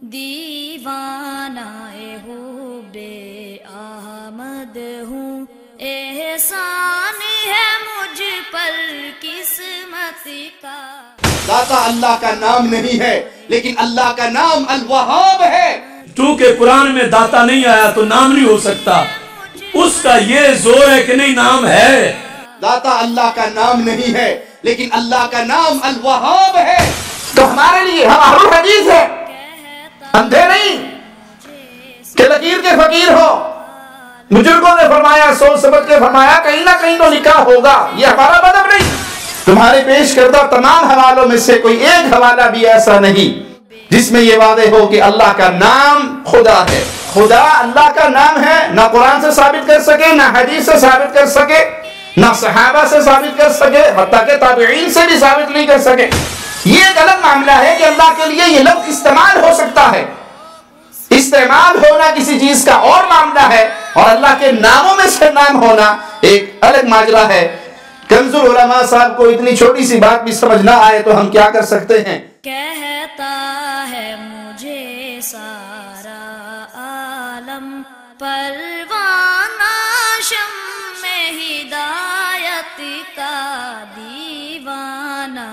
دیوانہ ہو بے احمد ہوں، احسان ہے مجھ پر قسمت کا۔ داتا اللہ کا نام نہیں ہے لیکن اللہ کا نام الوہاب ہے۔ چونکہ قرآن میں داتا نہیں آیا تو نام نہیں ہو سکتا، اس کا یہ زور ہے کہ نہیں نام ہے۔ داتا اللہ کا نام نہیں ہے لیکن اللہ کا نام الوہاب ہے۔ تو ہمارے لیے ہم اہل الحدیث ہیں، اندھے نہیں کہ لکیر کے فقیر ہو۔ بزرگوں نے فرمایا، سوچ سمجھ کے فرمایا، کہیں نہ کہیں تو لکھا ہوگا، یہ ہمارا مذہب نہیں۔ تمہارے پیش کردہ تمام حوالوں میں سے کوئی ایک حوالہ بھی ایسا نہیں جس میں یہ واضح ہو کہ اللہ کا نام خدا ہے۔ خدا اللہ کا نام ہے، نہ قرآن سے ثابت کر سکے، نہ حدیث سے ثابت کر سکے، نہ صحابہ سے ثابت کر سکے، حتیٰ کہ تابعین سے بھی ثابت نہیں کر سکے۔ یہ ایک الگ معاملہ ہے کہ اللہ کے لیے یہ لفظ استعمال ہو سکتا ہے، استعمال ہونا کسی چیز کا اور معاملہ ہے، اور اللہ کے ناموں میں سے نام ہونا ایک الگ ماجرا ہے۔ کنز العلماء صاحب کو اتنی چھوٹی سی بات بھی سمجھ نہ آئے تو ہم کیا کر سکتے ہیں؟ کہتا ہے مجھے سارا عالم، پروانہ شمع ہدایت کا، دیوانہ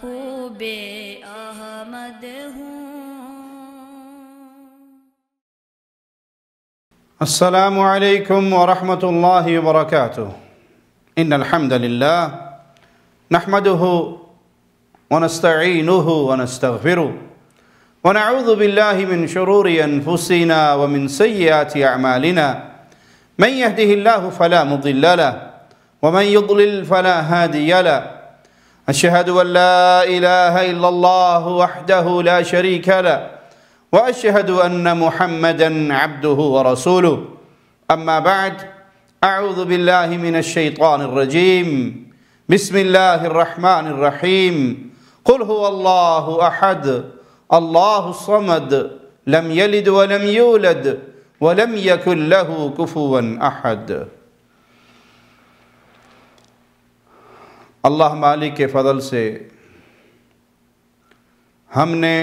ہو بے احمد ہوں۔ السلام علیکم ورحمۃ اللہ وبرکاتہ۔ ان الحمد للہ نحمده ونستعینه ونستغفره ونعوذ باللہ من شرور انفسنا ومن سیئات اعمالنا، من يهده الله فلا مضل له ومن يضلل فلا هادي له، اشهد ان لا اله الا الله وحده لا شريك له واشهد ان محمدا عبده ورسوله، اما بعد، اعوذ باللہ من الشیطان الرجیم، بسم اللہ الرحمن الرحیم، قل هو اللہ احد اللہ الصمد لم یلد ولم یولد ولم یکن له کفوا احد۔ اللہ مالک کے فضل سے ہم نے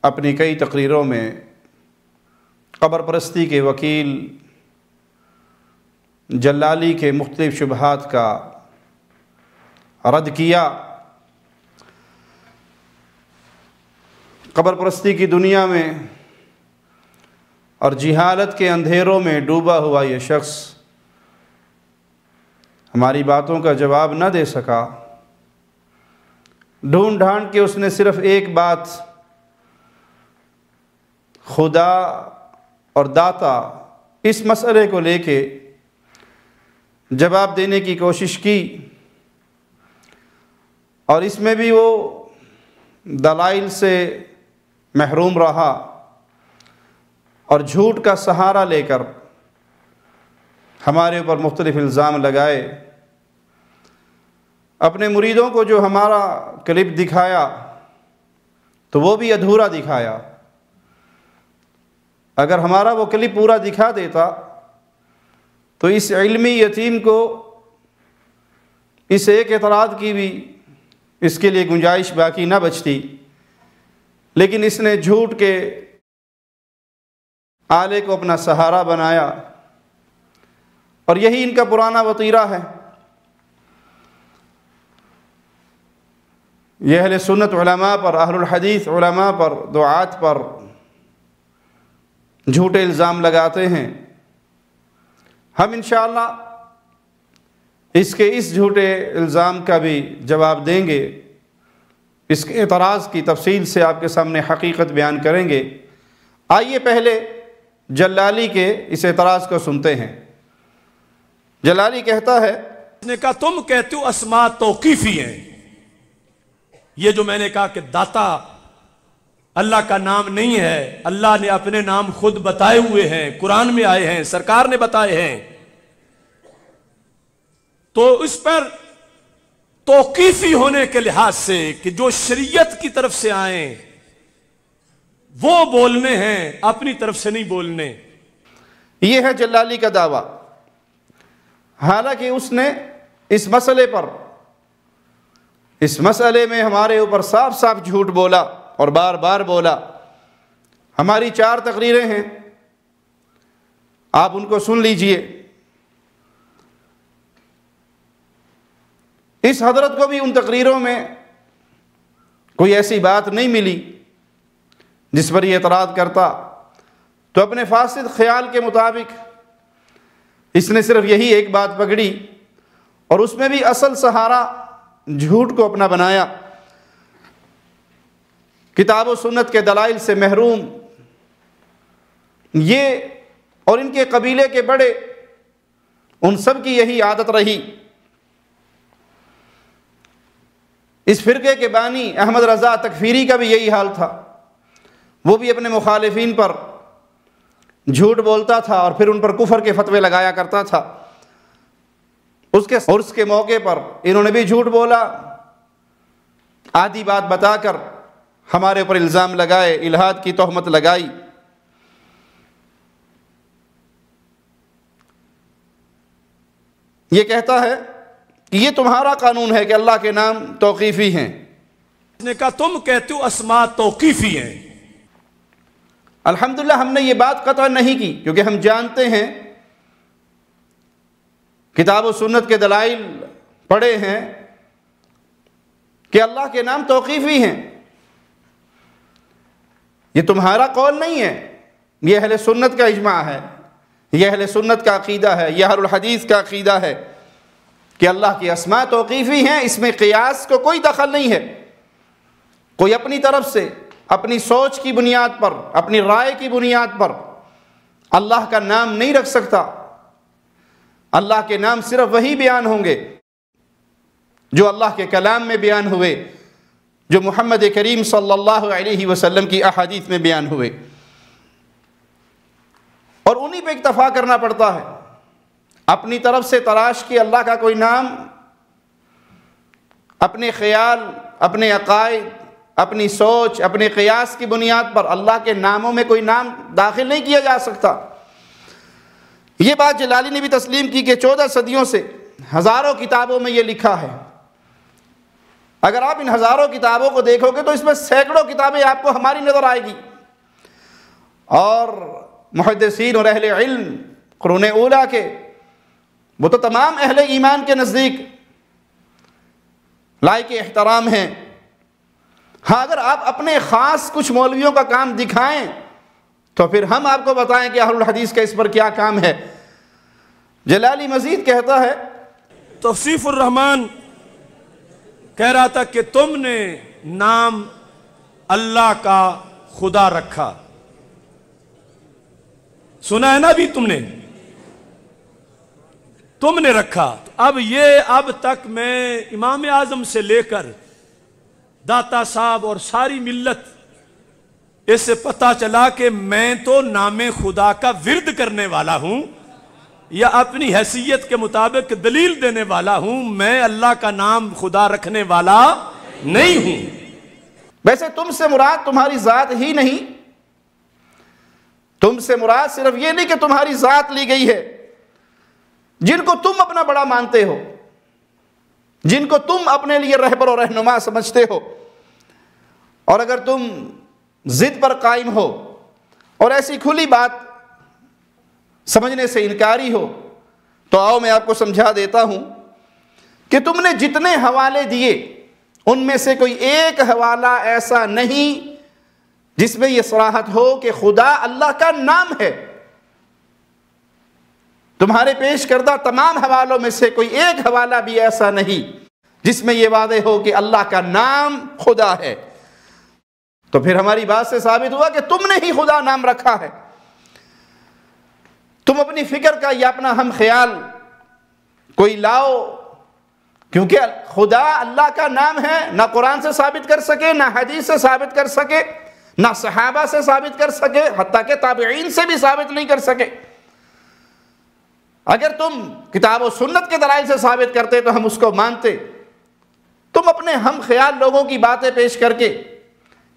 اپنی کئی تقریروں میں قبر پرستی کے وکیل جلالی کے مختلف شبہات کا رد کیا۔ قبر پرستی کی دنیا میں اور جہالت کے اندھیروں میں ڈوبا ہوا یہ شخص ہماری باتوں کا جواب نہ دے سکا۔ ڈھونڈ ڈھانڈ کے اس نے صرف ایک بات، خدا اور داتا، اس مسئلے کو لے کے جواب دینے کی کوشش کی، اور اس میں بھی وہ دلائل سے محروم رہا اور جھوٹ کا سہارا لے کر ہمارے اوپر مختلف الزام لگائے۔ اپنے مریدوں کو جو ہمارا کلپ دکھایا تو وہ بھی ادھورا دکھایا۔ اگر ہمارا وہ کلپ پورا دکھا دیتا تو اس علمی یتیم کو اس ایک اعتراض کی بھی اس کے لیے گنجائش باقی نہ بچتی، لیکن اس نے جھوٹ کے آلے کو اپنا سہارا بنایا، اور یہی ان کا پرانا وطیرہ ہے۔ یہ اہل سنت علماء پر، اہل الحدیث علماء پر، دعات پر جھوٹے الزام لگاتے ہیں۔ ہم انشاءاللہ اس جھوٹے الزام کا بھی جواب دیں گے، اس کے اعتراض کی تفصیل سے آپ کے سامنے حقیقت بیان کریں گے۔ آئیے پہلے جلالی کے اس اعتراض کو سنتے ہیں۔ جلالی کہتا ہے، اس نے کہا تم کہتے ہو اسماء توقیفی ہیں، یہ جو میں نے کہا کہ داتا اللہ کا نام نہیں ہے، اللہ نے اپنے نام خود بتائے ہوئے ہیں، قرآن میں آئے ہیں، سرکار نے بتائے ہیں، تو اس پر توقیفی ہونے کے لحاظ سے کہ جو شریعت کی طرف سے آئیں وہ بولنے ہیں، اپنی طرف سے نہیں بولنے۔ یہ ہے جلالی کا دعویٰ، حالانکہ اس نے اس مسئلے میں ہمارے اوپر صاف صاف جھوٹ بولا۔ اور بار بار بولا۔ ہماری 4 تقریریں ہیں، آپ ان کو سن لیجئے۔ اس حضرت کو بھی ان تقریروں میں کوئی ایسی بات نہیں ملی جس پر یہ اعتراض کرتا، تو اپنے فاسد خیال کے مطابق اس نے صرف یہی ایک بات پکڑی، اور اس میں بھی اصل سہارا جھوٹ کو اپنا بنایا۔ کتاب و سنت کے دلائل سے محروم یہ اور ان کے قبیلے کے بڑے، ان سب کی یہی عادت رہی۔ اس فرقے کے بانی احمد رضا تکفیری کا بھی یہی حال تھا، وہ بھی اپنے مخالفین پر جھوٹ بولتا تھا اور پھر ان پر کفر کے فتوے لگایا کرتا تھا۔ اس کے عرس کے موقع پر انہوں نے بھی جھوٹ بولا، آدھی بات بتا کر ہمارے اوپر الزام لگائے، الہاد کی تہمت لگائی۔ یہ کہتا ہے کہ یہ تمہارا قانون ہے کہ اللہ کے نام توقیفی ہیں۔ اس نے کہا تم کہتے ہو اسماء توقیفی ہیں۔ الحمدللہ ہم نے یہ بات قطع نہیں کی، کیونکہ ہم جانتے ہیں، کتاب و سنت کے دلائل پڑھے ہیں کہ اللہ کے نام توقیفی ہیں۔ یہ تمہارا قول نہیں ہے، یہ اہل سنت کا اجماع ہے، یہ اہل سنت کا عقیدہ ہے، یہ اہل الحدیث کا عقیدہ ہے کہ اللہ کی اسماء توقیفی ہیں، اس میں قیاس کو کوئی دخل نہیں ہے۔ کوئی اپنی طرف سے اپنی سوچ کی بنیاد پر، اپنی رائے کی بنیاد پر اللہ کا نام نہیں رکھ سکتا۔ اللہ کے نام صرف وہی بیان ہوں گے جو اللہ کے کلام میں بیان ہوئے، جو محمد کریم صلی اللہ علیہ وسلم کی احادیث میں بیان ہوئے، اور انہی پہ اکتفا کرنا پڑتا ہے۔ اپنی طرف سے تلاش کی اللہ کا کوئی نام، اپنے خیال، اپنے عقائد، اپنی سوچ، اپنے قیاس کی بنیاد پر اللہ کے ناموں میں کوئی نام داخل نہیں کیا جا سکتا۔ یہ بات جلالی نے بھی تسلیم کی کہ 14 صدیوں سے ہزاروں کتابوں میں یہ لکھا ہے۔ اگر آپ ان ہزاروں کتابوں کو دیکھو گے تو اس میں سینکڑوں کتابیں آپ کو ہماری نظر آئے گی، اور محدثین اور اہل علم قرون اولیٰ کے، وہ تو تمام اہل ایمان کے نزدیک لائق احترام ہیں۔ ہاں اگر آپ اپنے خاص کچھ مولویوں کا کام دکھائیں تو پھر ہم آپ کو بتائیں کہ اہل الحدیث کا اس پر کیا کام ہے۔ جلالی مزید کہتا ہے، توصیف الرحمن کہہ رہا تھا کہ تم نے نام اللہ کا خدا رکھا، سنا ہے نا بھی تم نے رکھا۔ اب تک میں امام اعظم سے لے کر داتا صاحب اور ساری ملت، اس سے پتہ چلا کہ میں تو نام خدا کا ورد کرنے والا ہوں یا اپنی حیثیت کے مطابق دلیل دینے والا ہوں، میں اللہ کا نام خدا رکھنے والا نہیں ہوں۔ ویسے تم سے مراد تمہاری ذات ہی نہیں، تم سے مراد صرف یہ نہیں کہ تمہاری ذات لی گئی ہے، جن کو تم اپنا بڑا مانتے ہو، جن کو تم اپنے لیے رہبر و رہنما سمجھتے ہو، اور اگر تم ضد پر قائم ہو اور ایسی کھلی بات سمجھنے سے انکاری ہو تو آؤ میں آپ کو سمجھا دیتا ہوں کہ تم نے جتنے حوالے دیے ان میں سے کوئی ایک حوالہ ایسا نہیں جس میں یہ صراحت ہو کہ خدا اللہ کا نام ہے۔ تمہارے پیش کردہ تمام حوالوں میں سے کوئی ایک حوالہ بھی ایسا نہیں جس میں یہ واضح ہو کہ اللہ کا نام خدا ہے۔ تو پھر ہماری بات سے ثابت ہوا کہ تم نے ہی خدا نام رکھا ہے۔ تم اپنی فکر کا یا اپنا ہم خیال کوئی لاؤ، کیونکہ خدا اللہ کا نام ہے، نہ قرآن سے ثابت کر سکے، نہ حدیث سے ثابت کر سکے، نہ صحابہ سے ثابت کر سکے، حتیٰ کہ تابعین سے بھی ثابت نہیں کر سکے۔ اگر تم کتاب و سنت کے دلائل سے ثابت کرتے تو ہم اس کو مانتے۔ تم اپنے ہم خیال لوگوں کی باتیں پیش کر کے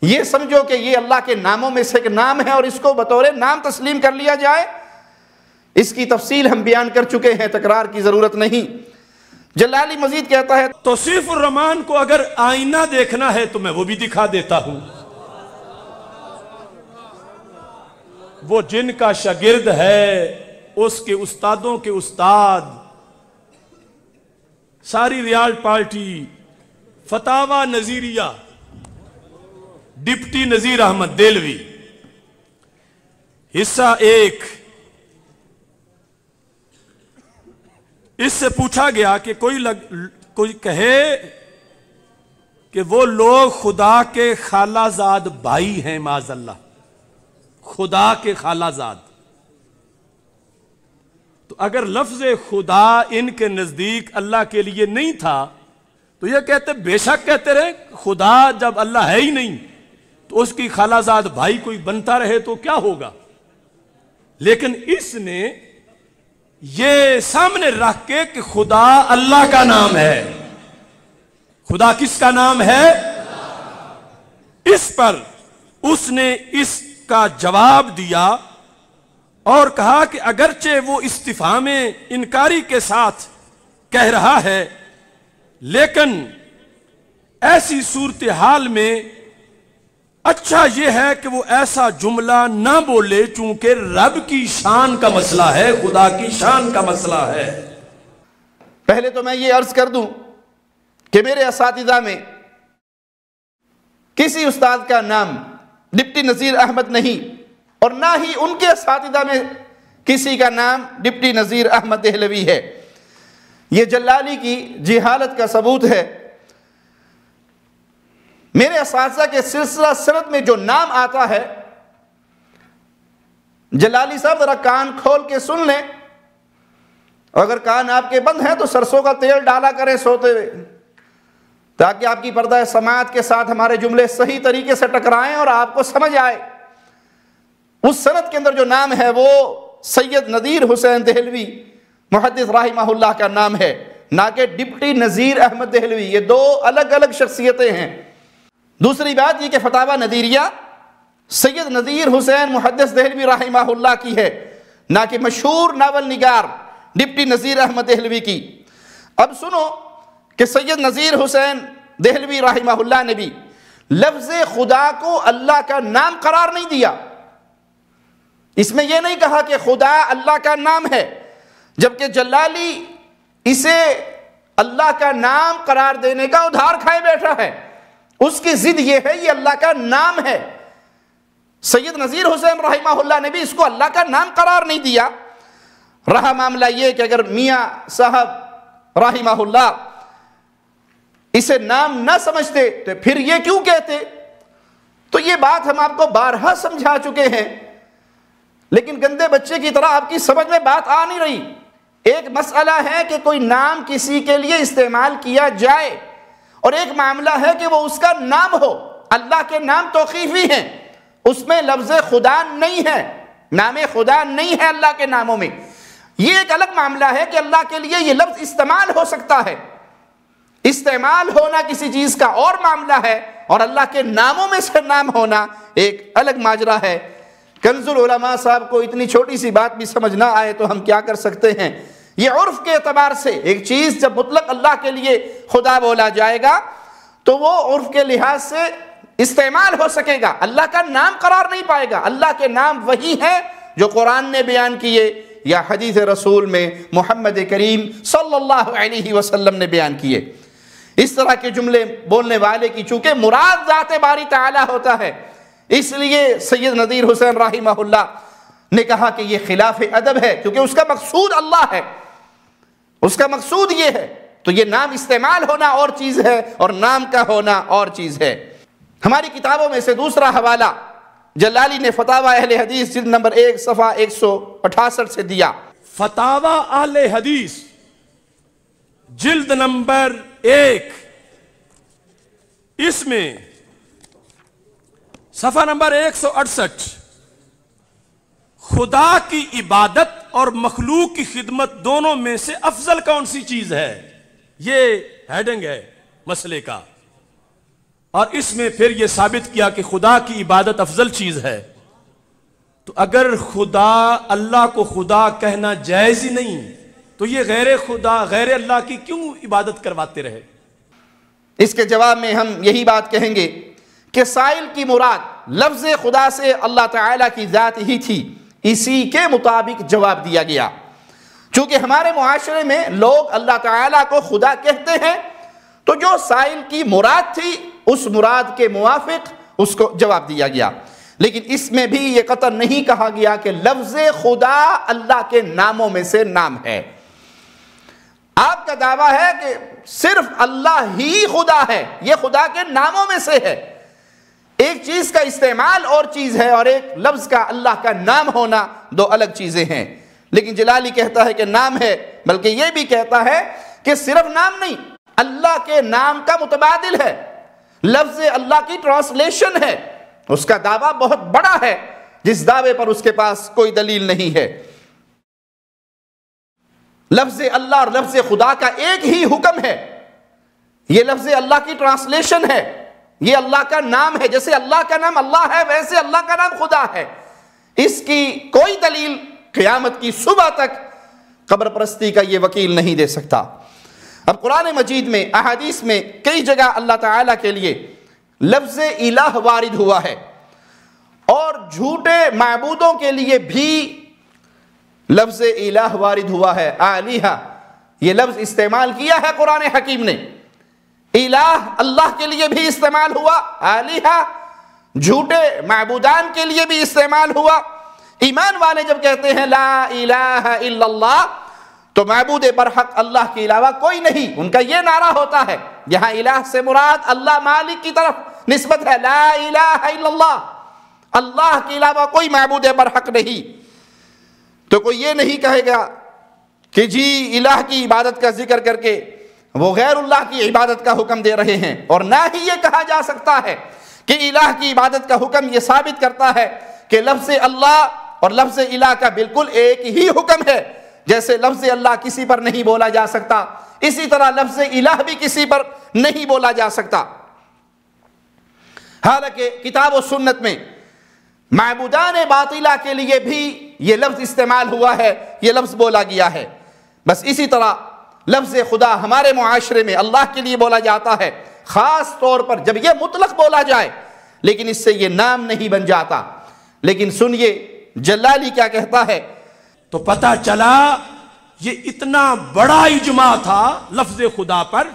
یہ سمجھو کہ یہ اللہ کے ناموں میں سے ایک نام ہے اور اس کو بطور نام تسلیم کر لیا جائے، اس کی تفصیل ہم بیان کر چکے ہیں، تکرار کی ضرورت نہیں۔ جلالی مزید کہتا ہے، توصیف الرحمن کو اگر آئینہ دیکھنا ہے تو میں وہ بھی دکھا دیتا ہوں۔ وہ جن کا شاگرد ہے اس کے استادوں کے استاد، ساری ریال پارٹی، فتاوی نظیریہ، ڈپٹی نذیر احمد دہلوی۔ حصہ 1، اس سے پوچھا گیا کہ کوئی کہے کہ وہ لوگ خدا کے خالہ زاد بھائی ہیں، معاذ اللہ، خدا کے خالہ زاد، تو اگر لفظ خدا ان کے نزدیک اللہ کے لیے نہیں تھا تو یہ کہتے بے شک کہتے رہے، خدا جب اللہ ہے ہی نہیں تو اس کی خالہ زاد بھائی کوئی بنتا رہے تو کیا ہوگا؟ لیکن اس نے یہ سامنے رکھ کے کہ خدا اللہ کا نام ہے۔ خدا کس کا نام ہے؟ اس پر اس نے اس کا جواب دیا اور کہا کہ اگرچہ وہ استفہام انکاری کے ساتھ کہہ رہا ہے، لیکن ایسی صورتحال میں اچھا یہ ہے کہ وہ ایسا جملہ نہ بولے، چونکہ رب کی شان کا مسئلہ ہے، خدا کی شان کا مسئلہ ہے۔ پہلے تو میں یہ عرض کر دوں کہ میرے اساتذہ میں کسی استاد کا نام ڈپٹی نذیر احمد نہیں، اور نہ ہی ان کے اساتذہ میں کسی کا نام ڈپٹی نذیر احمد دہلوی ہے۔ یہ جلالی کی جہالت کا ثبوت ہے۔ میرے اساتذہ کے سلسلہ سند میں جو نام آتا ہے، جلالی صاحب ذرا کان کھول کے سن لیں، اگر کان آپ کے بند ہیں تو سرسوں کا تیل ڈالا کریں سوتے ہوئے، تاکہ آپ کی پردہ سماعت کے ساتھ ہمارے جملے صحیح طریقے سے ٹکرائیں اور آپ کو سمجھ آئے۔ اس سند کے اندر جو نام ہے وہ سید نذیر حسین دہلوی محدث رحمہ اللہ کا نام ہے، نہ کہ ڈپٹی نذیر احمد دہلوی۔ یہ دو الگ الگ شخصیتیں ہیں۔ دوسری بات یہ کہ فتاوی نظیریہ سید نذیر حسین محدث دہلوی رحمہ اللہ کی ہے، نہ کہ مشہور ناول نگار ڈپٹی نذیر احمد دہلوی کی۔ اب سنو کہ سید نذیر حسین دہلوی رحمہ اللہ نے بھی لفظ خدا کو اللہ کا نام قرار نہیں دیا۔ اس میں یہ نہیں کہا کہ خدا اللہ کا نام ہے، جبکہ جلالی اسے اللہ کا نام قرار دینے کا ادھار کھائے بیٹھا ہے۔ اس کی ضد یہ ہے یہ اللہ کا نام ہے۔ سید نذیر حسین رحمہ اللہ نے بھی اس کو اللہ کا نام قرار نہیں دیا۔ رہا معاملہ یہ کہ اگر میاں صاحب رحمہ اللہ اسے نام نہ سمجھتے تو پھر یہ کیوں کہتے؟ تو یہ بات ہم آپ کو بارہا سمجھا چکے ہیں، لیکن گندے بچے کی طرح آپ کی سمجھ میں بات آ نہیں رہی۔ ایک مسئلہ ہے کہ کوئی نام کسی کے لیے استعمال کیا جائے، اور ایک معاملہ ہے کہ وہ اس کا نام ہو۔ اللہ کے نام توقیفی ہیں، اس میں لفظ خدا نہیں ہے، نام خدا نہیں ہے اللہ کے ناموں میں۔ یہ ایک الگ معاملہ ہے کہ اللہ کے لیے یہ لفظ استعمال ہو سکتا ہے، استعمال ہونا کسی چیز کا اور معاملہ ہے، اور اللہ کے ناموں میں سے نام ہونا ایک الگ ماجرا ہے۔ کنز العلماء صاحب کو اتنی چھوٹی سی بات بھی سمجھ نہ آئے تو ہم کیا کر سکتے ہیں؟ یہ عرف کے اعتبار سے ایک چیز جب مطلق اللہ کے لیے خدا بولا جائے گا تو وہ عرف کے لحاظ سے استعمال ہو سکے گا، اللہ کا نام قرار نہیں پائے گا۔ اللہ کے نام وہی ہیں جو قرآن نے بیان کیے یا حدیث رسول میں محمد کریم صلی اللہ علیہ وسلم نے بیان کیے۔ اس طرح کے جملے بولنے والے کی چونکہ مراد ذات باری تعالی ہوتا ہے، اس لیے سید نذیر حسین رحمہ اللہ نے کہا کہ یہ خلاف ادب ہے، کیونکہ اس کا مقصود اللہ ہے، اس کا مقصود یہ ہے۔ تو یہ نام استعمال ہونا اور چیز ہے اور نام کا ہونا اور چیز ہے۔ ہماری کتابوں میں سے دوسرا حوالہ جلالی نے فتاوی اہل حدیث جلد نمبر 1 صفحہ 168 سے دیا۔ فتاوی اہل حدیث جلد نمبر 1، اس میں صفحہ نمبر 168، خدا کی عبادت اور مخلوق کی خدمت دونوں میں سے افضل کون سی چیز ہے، یہ ہیڈنگ ہے مسئلے کا۔ اور اس میں پھر یہ ثابت کیا کہ خدا کی عبادت افضل چیز ہے، تو اگر خدا اللہ کو خدا کہنا جائز ہی نہیں تو یہ غیر خدا غیر اللہ کی کیوں عبادت کرواتے رہے؟ اس کے جواب میں ہم یہی بات کہیں گے کہ سائل کی مراد لفظ خدا سے اللہ تعالیٰ کی ذات ہی تھی، اسی کے مطابق جواب دیا گیا۔ چونکہ ہمارے معاشرے میں لوگ اللہ تعالیٰ کو خدا کہتے ہیں، تو جو سائل کی مراد تھی اس مراد کے موافق اس کو جواب دیا گیا، لیکن اس میں بھی یہ قطعا نہیں کہا گیا کہ لفظ خدا اللہ کے ناموں میں سے نام ہے۔ آپ کا دعویٰ ہے کہ صرف اللہ ہی خدا ہے، یہ خدا کے ناموں میں سے ہے۔ ایک چیز کا استعمال اور چیز ہے، اور ایک لفظ کا اللہ کا نام ہونا دو الگ چیزیں ہیں۔ لیکن جلالی کہتا ہے کہ نام ہے، بلکہ یہ بھی کہتا ہے کہ صرف نام نہیں، اللہ کے نام کا متبادل ہے، لفظ اللہ کی ٹرانسلیشن ہے۔ اس کا دعویٰ بہت بڑا ہے، جس دعوے پر اس کے پاس کوئی دلیل نہیں ہے۔ لفظ اللہ اور لفظ خدا کا ایک ہی حکم ہے، یہ لفظ اللہ کی ٹرانسلیشن ہے، یہ اللہ کا نام ہے۔ جیسے اللہ کا نام اللہ ہے، ویسے اللہ کا نام خدا ہے۔ اس کی کوئی دلیل قیامت کی صبح تک قبر پرستی کا یہ وکیل نہیں دے سکتا۔ اب قرآن مجید میں، احادیث میں کئی جگہ اللہ تعالیٰ کے لیے لفظ الہ وارد ہوا ہے، اور جھوٹے معبودوں کے لیے بھی لفظ الہ وارد ہوا ہے۔ آلیہہ یہ لفظ استعمال کیا ہے قرآن حکیم نے، الہ اللہ کے لیے بھی استعمال ہوا، آلیہہ جھوٹے معبودان کے لیے بھی استعمال ہوا۔ ایمان والے جب کہتے ہیں لا الہ الا اللہ، تو معبود برحق اللہ کے علاوہ کوئی نہیں، ان کا یہ نعرہ ہوتا ہے۔ یہاں الہ سے مراد اللہ مالک کی طرف نسبت ہے، لا الہ الا اللہ، اللہ کے علاوہ کوئی معبود برحق نہیں۔ تو کوئی یہ نہیں کہے گا کہ جی الہ کی عبادت کا ذکر کر کے وہ غیر اللہ کی عبادت کا حکم دے رہے ہیں، اور نہ ہی یہ کہا جا سکتا ہے کہ الہ کی عبادت کا حکم یہ ثابت کرتا ہے کہ لفظ اللہ اور لفظ الہ کا بالکل ایک ہی حکم ہے۔ جیسے لفظ اللہ کسی پر نہیں بولا جا سکتا، اسی طرح لفظ الہ بھی کسی پر نہیں بولا جا سکتا۔ حالانکہ کتاب و سنت میں معبودان باطلہ کے لیے بھی یہ لفظ استعمال ہوا ہے، یہ لفظ بولا گیا ہے۔ بس اسی طرح لفظ خدا ہمارے معاشرے میں اللہ کے لیے بولا جاتا ہے، خاص طور پر جب یہ مطلق بولا جائے، لیکن اس سے یہ نام نہیں بن جاتا۔ لیکن سنیے جلالی کیا کہتا ہے۔ تو پتہ چلا یہ اتنا بڑا اجماع تھا لفظ خدا پر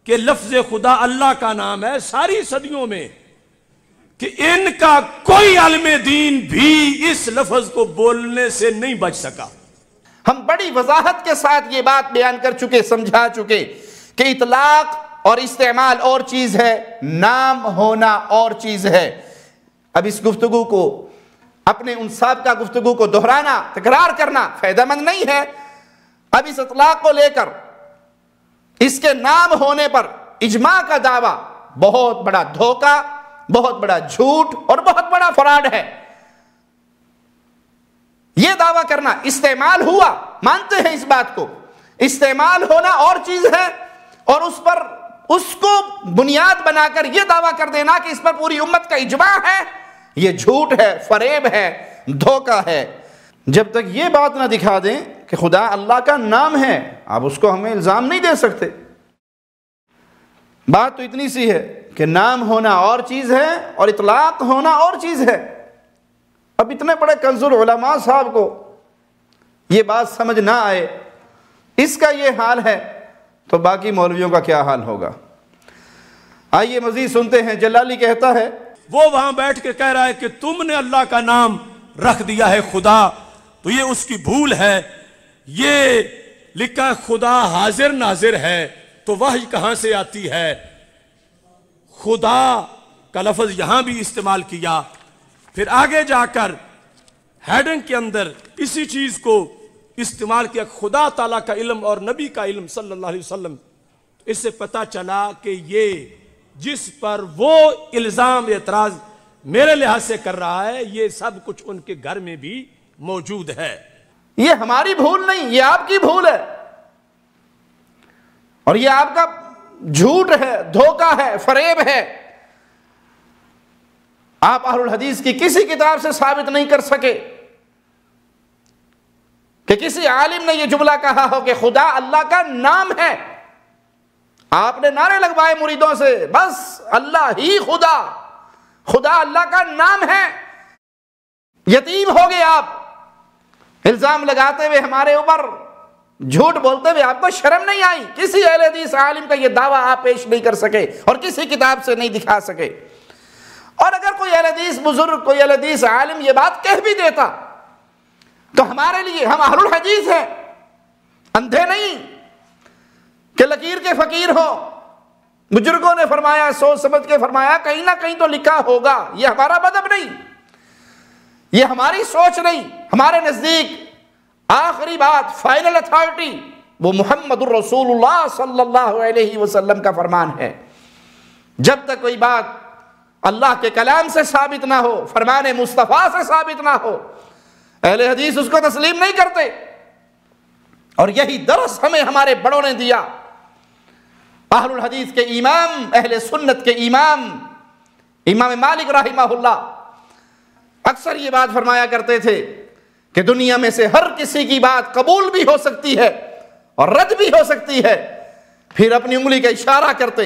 کہ لفظ خدا اللہ کا نام ہے ساری صدیوں میں، کہ ان کا کوئی عالم دین بھی اس لفظ کو بولنے سے نہیں بچ سکا۔ ہم بڑی وضاحت کے ساتھ یہ بات بیان کر چکے، سمجھا چکے کہ اطلاق اور استعمال اور چیز ہے، نام ہونا اور چیز ہے۔ اب اس گفتگو کو، اپنے ان سابقہ گفتگو کو دہرانا، تکرار کرنا فائدہ مند نہیں ہے۔ اب اس اطلاق کو لے کر اس کے نام ہونے پر اجماع کا دعویٰ بہت بڑا دھوکہ، بہت بڑا جھوٹ اور بہت بڑا فراڈ ہے۔ یہ دعویٰ کرنا استعمال ہوا، مانتے ہیں اس بات کو، استعمال ہونا اور چیز ہے، اور اس کو بنیاد بنا کر یہ دعویٰ کر دینا کہ اس پر پوری امت کا اجماع ہے، یہ جھوٹ ہے، فریب ہے، دھوکہ ہے۔ جب تک یہ بات نہ دکھا دیں کہ خدا اللہ کا نام ہے، آپ اس کو ہمیں الزام نہیں دے سکتے۔ بات تو اتنی سی ہے کہ نام ہونا اور چیز ہے اور اطلاق ہونا اور چیز ہے۔ اب اتنے بڑے کنز العلماء صاحب کو یہ بات سمجھ نہ آئے، اس کا یہ حال ہے، تو باقی مولویوں کا کیا حال ہوگا؟ آئیے مزید سنتے ہیں۔ جلالی کہتا ہے، وہ وہاں بیٹھ کے کہہ رہا ہے کہ تم نے اللہ کا نام رکھ دیا ہے خدا، تو یہ اس کی بھول ہے۔ یہ لکھا خدا حاضر ناظر ہے، تو وحی کہاں سے آتی ہے؟ خدا کا لفظ یہاں بھی استعمال کیا، پھر آگے جا کر ہیڈنگ کے اندر اسی چیز کو استعمال کیا، خدا تعالیٰ کا علم اور نبی کا علم صلی اللہ علیہ وسلم۔ اس سے پتہ چلا کہ یہ جس پر وہ الزام اعتراض میرے لحاظ سے کر رہا ہے، یہ سب کچھ ان کے گھر میں بھی موجود ہے۔ یہ ہماری بھول نہیں، یہ آپ کی بھول ہے، اور یہ آپ کا جھوٹ ہے، دھوکہ ہے، فریب ہے۔ آپ اہل الحدیث کی کسی کتاب سے ثابت نہیں کر سکے کہ کسی عالم نے یہ جملہ کہا ہو کہ خدا اللہ کا نام ہے۔ آپ نے نعرے لگوائے مریدوں سے، بس اللہ ہی خدا، خدا اللہ کا نام ہے. یتیم ہو گئے آپ، الزام لگاتے ہوئے ہمارے اوپر، جھوٹ بولتے ہوئے آپ کو شرم نہیں آئی؟ کسی اہل حدیث عالم کا یہ دعویٰ آپ پیش نہیں کر سکے اور کسی کتاب سے نہیں دکھا سکے. اور اگر کوئی اہل حدیث بزرگ، کوئی اہل حدیث عالم یہ بات کہہ بھی دیتا تو ہمارے لیے، ہم اہل الحدیث ہیں، اندھے نہیں کہ لکیر کے فقیر ہو. بزرگوں نے فرمایا، سوچ سمجھ کے فرمایا، کہیں نہ کہیں تو لکھا ہوگا. یہ ہمارا مذہب نہیں، یہ ہماری سوچ نہیں. ہمارے نزدیک آخری بات، فائنل اتھارٹی وہ محمد الرسول اللہ صلی اللہ علیہ وسلم کا فرمان ہے. جب تک کوئی بات اللہ کے کلام سے ثابت نہ ہو، فرمان مصطفیٰ سے ثابت نہ ہو، اہل حدیث اس کو تسلیم نہیں کرتے. اور یہی درس ہمیں ہمارے بڑوں نے دیا. اہل الحدیث کے امام، اہل سنت کے امام، امام مالک رحمہ اللہ اکثر یہ بات فرمایا کرتے تھے کہ دنیا میں سے ہر کسی کی بات قبول بھی ہو سکتی ہے اور رد بھی ہو سکتی ہے. پھر اپنی انگلی کا اشارہ کرتے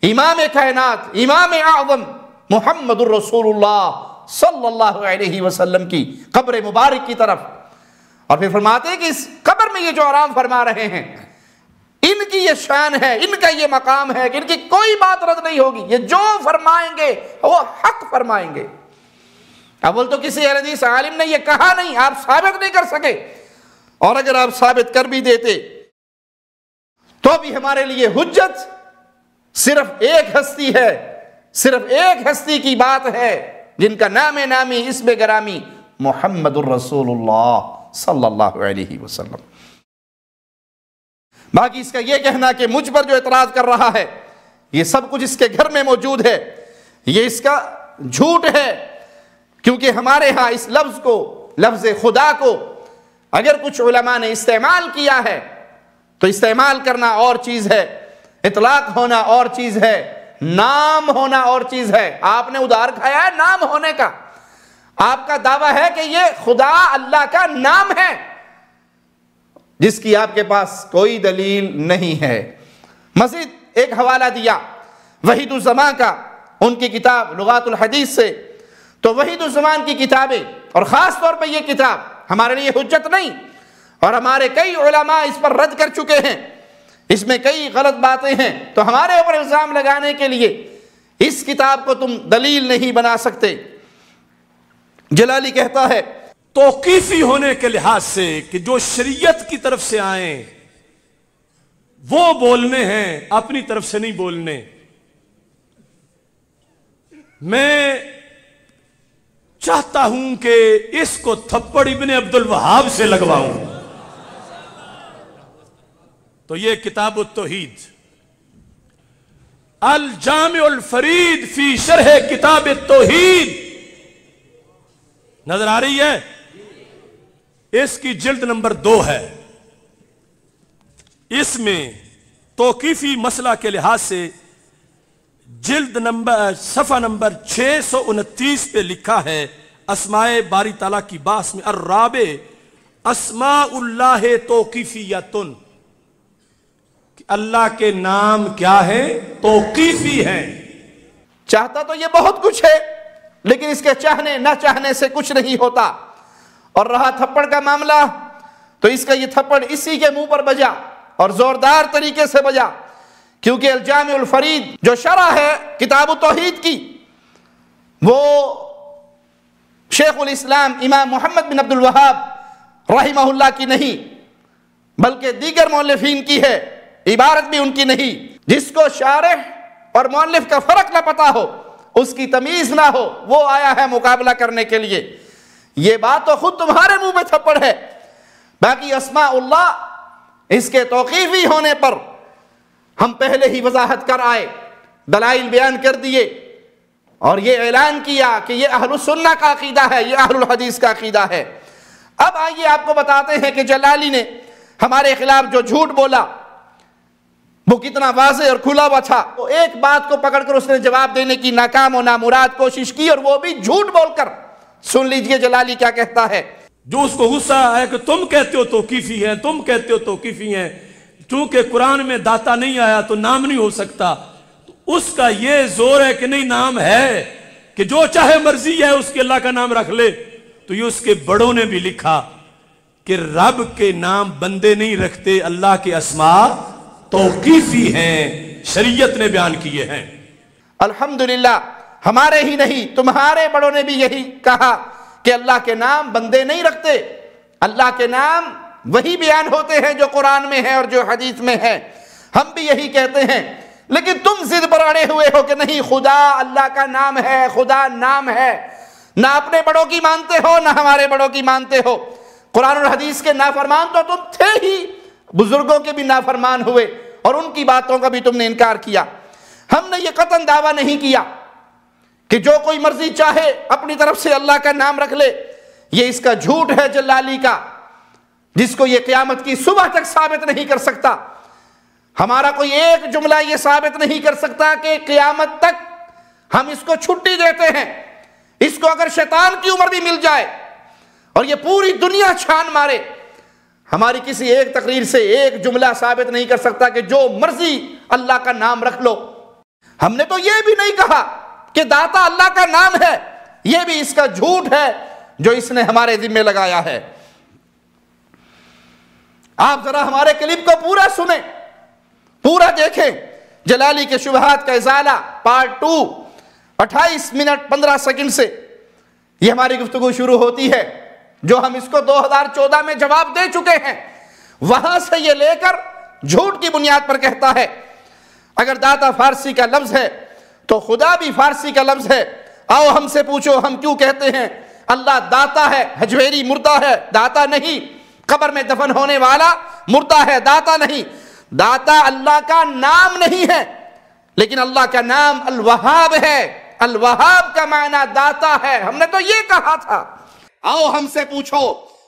امام کائنات، امام اعظم محمد الرسول اللہ صلی اللہ علیہ وسلم کی قبر مبارک کی طرف، اور پھر فرماتے کہ اس قبر میں یہ جو آرام فرما رہے ہیں، ان کی یہ شان ہے، ان کا یہ مقام ہے کہ ان کی کوئی بات رد نہیں ہوگی. یہ جو فرمائیں گے وہ حق فرمائیں گے. اول تو کسی اہل حدیث عالم نے یہ کہا نہیں، آپ ثابت نہیں کر سکے. اور اگر آپ ثابت کر بھی دیتے تو بھی ہمارے لیے حجت صرف ایک ہستی ہے، صرف ایک ہستی کی بات ہے جن کا نام نامی، اسم گرامی محمد الرسول اللہ صلی اللہ علیہ وسلم. باقی اس کا یہ کہنا کہ مجھ پر جو اعتراض کر رہا ہے یہ سب کچھ اس کے گھر میں موجود ہے، یہ اس کا جھوٹ ہے. کیونکہ ہمارے ہاں اس لفظ کو، لفظ خدا کو اگر کچھ علماء نے استعمال کیا ہے تو استعمال کرنا اور چیز ہے، اطلاق ہونا اور چیز ہے، نام ہونا اور چیز ہے. آپ نے ادھار کھایا ہے نام ہونے کا. آپ کا دعویٰ ہے کہ یہ خدا اللہ کا نام ہے، جس کی آپ کے پاس کوئی دلیل نہیں ہے. مزید ایک حوالہ دیا وحید الزمان کا، ان کی کتاب لغات الحدیث سے. تو وحید الزمان کی کتابیں اور خاص طور پہ یہ کتاب ہمارے لیے حجت نہیں، اور ہمارے کئی علماء اس پر رد کر چکے ہیں، اس میں کئی غلط باتیں ہیں. تو ہمارے اوپر الزام لگانے کے لیے اس کتاب کو تم دلیل نہیں بنا سکتے. جلالی کہتا ہے توقیفی ہونے کے لحاظ سے کہ جو شریعت کی طرف سے آئیں وہ بولنے ہیں، اپنی طرف سے نہیں بولنے. میں چاہتا ہوں کہ اس کو تھپڑ ابن عبد الوہاب سے لگواؤں. تو یہ کتاب التوحید، الجامع الفرید فی شرح کتاب التوحید نظر آ رہی ہے؟ اس کی جلد نمبر 2 ہے. اس میں توقیفی مسئلہ کے لحاظ سے جلد نمبر صفحہ نمبر 629 پہ لکھا ہے، اسماء باری تعالیٰ کی بحث میں، الرابع اسماء اللہ توقیفیتن، کہ اللہ کے نام کیا ہے؟ توقیفی ہیں. چاہتا تو یہ بہت کچھ ہے لیکن اس کے چاہنے نہ چاہنے سے کچھ نہیں ہوتا. اور رہا تھپڑ کا معاملہ تو اس کا یہ تھپڑ اسی کے منہ پر بجا اور زوردار طریقے سے بجا، کیونکہ الجامع الفرید جو شرح ہے کتاب التوحید کی وہ شیخ الاسلام امام محمد بن عبد الوہاب رحمہ اللہ کی نہیں بلکہ دیگر مؤلفین کی ہے، عبارت بھی ان کی نہیں. جس کو شارح اور مؤلف کا فرق نہ پتا ہو، اس کی تمیز نہ ہو، وہ آیا ہے مقابلہ کرنے کے لیے. یہ بات تو خود تمہارے منہ میں تھپڑ ہے. باقی اسماء اللہ اس کے توقیفی ہونے پر ہم پہلے ہی وضاحت کر آئے، دلائل بیان کر دیے اور یہ اعلان کیا کہ یہ اہل السنہ کا عقیدہ ہے، یہ اہل الحدیث کا عقیدہ ہے. اب آئیے آپ کو بتاتے ہیں کہ جلالی نے ہمارے خلاف جو جھوٹ بولا وہ کتنا واضح اور کھلا ہوا تھا. تو ایک بات کو پکڑ کر اس نے جواب دینے کی ناکام و نامراد کوشش کی، اور وہ بھی جھوٹ بول کر. سن لیجئے جلالی کیا کہتا ہے. جو اس کو غصہ ہے کہ تم کہتے ہو توقیفی ہیں، تم کہتے ہو توقیفی ہیں، چونکہ قرآن میں داتا نہیں آیا تو نام نہیں ہو سکتا. تو اس کا یہ زور ہے کہ نہیں نام ہے، کہ جو چاہے مرضی ہے اس کے اللہ کا نام رکھ لے، تو یہ اس کے بڑوں نے بھی لکھا کہ رب کے نام بندے نہیں رکھتے، اللہ کے اسماء توقیفی ہیں، شریعت نے بیان کیے ہیں۔ الحمدللہ ہمارے ہی نہیں تمہارے بڑوں نے بھی یہی کہا کہ اللہ کے نام بندے نہیں رکھتے، اللہ کے نام وہی بیان ہوتے ہیں جو قرآن میں ہے اور جو حدیث میں ہے، ہم بھی یہی کہتے ہیں۔ لیکن تم ضد پر اڑے ہوئے ہو کہ نہیں، خدا اللہ کا نام ہے، خدا نام ہے، نہ اپنے بڑوں کی مانتے ہو نہ ہمارے بڑوں کی مانتے ہو۔ قرآن اور حدیث کے نافرمان تو تم تھے ہی، بزرگوں کے بھی نافرمان ہوئے اور ان کی باتوں کا بھی تم نے انکار کیا۔ ہم نے یہ قطعاً دعویٰ نہیں کیا کہ جو کوئی مرضی چاہے اپنی طرف سے اللہ کا نام رکھ لے، یہ اس کا جھوٹ ہے جلالی کا، جس کو یہ قیامت کی صبح تک ثابت نہیں کر سکتا۔ ہمارا کوئی ایک جملہ یہ ثابت نہیں کر سکتا کہ قیامت تک ہم اس کو چھٹی دیتے ہیں۔ اس کو اگر شیطان کی عمر بھی مل جائے اور یہ پوری دنیا چھان مارے، ہماری کسی ایک تقریر سے ایک جملہ ثابت نہیں کر سکتا کہ جو مرضی اللہ کا نام رکھ لو۔ ہم نے تو یہ بھی نہیں کہا کہ داتا اللہ کا نام ہے، یہ بھی اس کا جھوٹ ہے جو اس نے ہمارے ذمہ لگایا ہے۔ آپ ذرا ہمارے کلپ کو پورا سنیں، پورا دیکھیں۔ جلالی کے شبہات کا ازالہ پارٹ 2 28 منٹ 15 سیکنڈ سے یہ ہماری گفتگو شروع ہوتی ہے، جو ہم اس کو 2014 میں جواب دے چکے ہیں۔ وہاں سے یہ لے کر جھوٹ کی بنیاد پر کہتا ہے اگر داتا فارسی کا لفظ ہے تو خدا بھی فارسی کا لفظ ہے۔ آؤ ہم سے پوچھو ہم کیوں کہتے ہیں اللہ داتا ہے، حجویری مردہ ہے، داتا نہیں۔ قبر میں دفن ہونے والا مردہ ہے، داتا نہیں۔ داتا اللہ کا نام نہیں ہے، لیکن اللہ کا نام الوہاب ہے۔ الوہاب کا معنی داتا ہے، ہم نے تو یہ کہا تھا۔ آؤ ہم سے پوچھو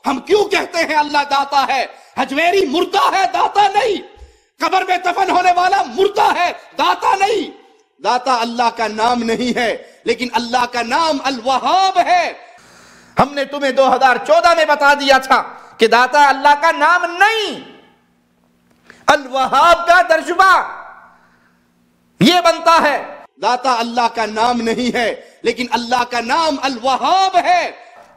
ہم کیوں کہتے ہیں اللہ داتا ہے، حجویری مردہ ہے، داتا نہیں۔ قبر میں دفن ہونے والا مردہ ہے، داتا نہیں۔ داتا اللہ کا نام نہیں ہے، لیکن اللہ کا نام الوہاب ہے۔ ہم نے تمہیں 2014 میں بتا دیا تھا کہ داتا اللہ کا نام نہیں، الوہاب کا ترجمہ یہ بنتا ہے۔ داتا اللہ کا نام نہیں ہے، لیکن اللہ کا نام الوہاب ہے۔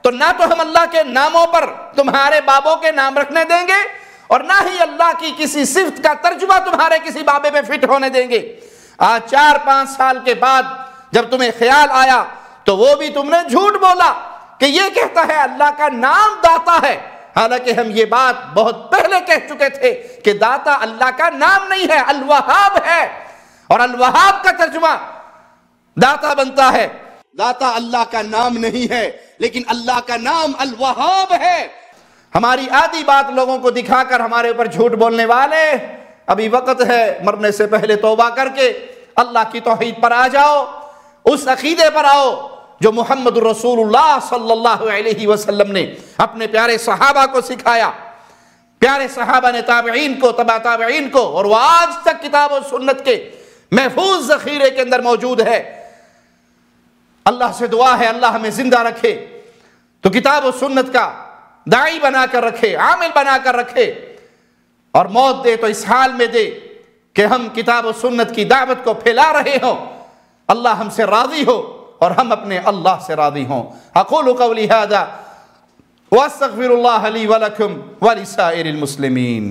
تو نہ تو ہم اللہ کے ناموں پر تمہارے بابوں کے نام رکھنے دیں گے، اور نہ ہی اللہ کی کسی صفت کا ترجمہ تمہارے کسی بابے میں فٹ ہونے دیں گے۔ آج 4-5 سال کے بعد جب تمہیں خیال آیا تو وہ بھی تم نے جھوٹ بولا کہ یہ کہتا ہے اللہ کا نام داتا ہے، حالانکہ ہم یہ بات بہت پہلے کہہ چکے تھے کہ داتا اللہ کا نام نہیں ہے، الوہاب ہے، اور الوہاب کا ترجمہ داتا بنتا ہے۔ داتا اللہ کا نام نہیں ہے، لیکن اللہ کا نام الوہاب ہے۔ ہماری آدھی بات لوگوں کو دکھا کر ہمارے اوپر جھوٹ بولنے والے، ابھی وقت ہے مرنے سے پہلے توبہ کر کے اللہ کی توحید پر آ جاؤ، اس عقیدے پر آؤ جو محمد رسول اللہ صلی اللہ علیہ وسلم نے اپنے پیارے صحابہ کو سکھایا۔ پیارے صحابہ نے تابعین کو، تبع تابعین کو، اور وہ آج تک کتاب و سنت کے محفوظ ذخیرے کے اندر موجود ہے۔ اللہ سے دعا ہے اللہ ہمیں زندہ رکھے تو کتاب و سنت کا داعی بنا کر رکھے، عامل بنا کر رکھے، اور موت دے تو اس حال میں دے کہ ہم کتاب و سنت کی دعوت کو پھیلا رہے ہوں، اللہ ہم سے راضی ہو اور ہم اپنے اللہ سے راضی ہوں۔ اقول قولی ھذا واستغفر اللہ لی ولکم ولسائر المسلمین۔